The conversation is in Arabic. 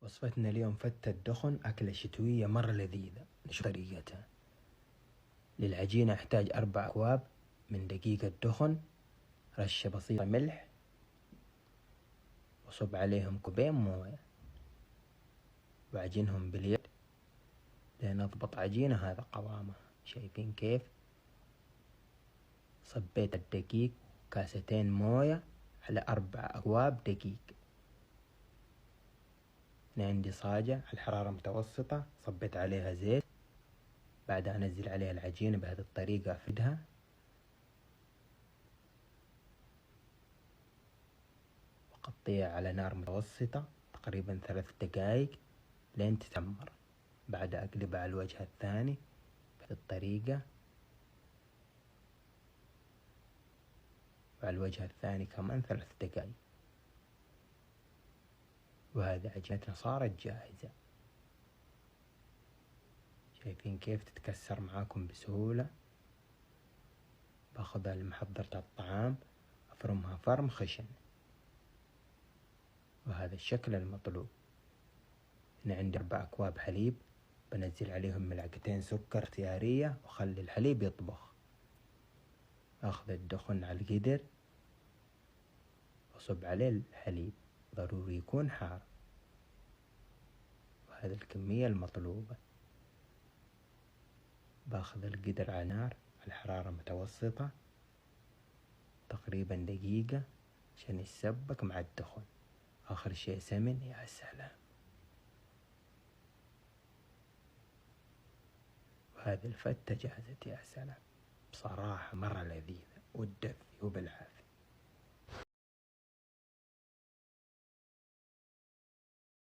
وصفتنا اليوم فتة دخن، أكلة شتوية مرة لذيذة. نشوف طريقتها. للعجينة أحتاج 4 أكواب من دقيق الدخن، رشة بسيطة ملح، وصب عليهم كوبين موية وعجنهم باليد لين أضبط عجينة هذا قوامها. شايفين كيف؟ صبيت الدقيق 2 موية على 4 أكواب دقيق. هنا عندي صاجة على حرارة متوسطة، صبيت عليها زيت، بعدها أنزل عليها العجينة بهذه الطريقة، أفردها وأغطيها على نار متوسطة تقريبا 3 دقائق لين تتمر. بعدها أقلبها على الوجه الثاني بهذه الطريقة، وعلى الوجه الثاني كمان 3 دقائق. وهذه عجينتنا صارت جاهزة. شايفين كيف تتكسر معاكم بسهولة؟ باخذها لمحضرة الطعام، أفرمها فرم خشن، وهذا الشكل المطلوب. هنا عندي 4 أكواب حليب، بنزل عليهم 2 معلقة سكر اختيارية وخلي الحليب يطبخ. أخذ الدخن على القدر وصب عليه الحليب، ضروري يكون حار، وهذا الكمية المطلوبة. باخذ القدر على نار على حرارة متوسطة تقريبا دقيقة عشان يتسبك مع الدخن. آخر شيء سمن. يا سلام! وهذه الفتة جاهزة. يا سلام، بصراحة مرة لذيذة وتدفي وبالعافية.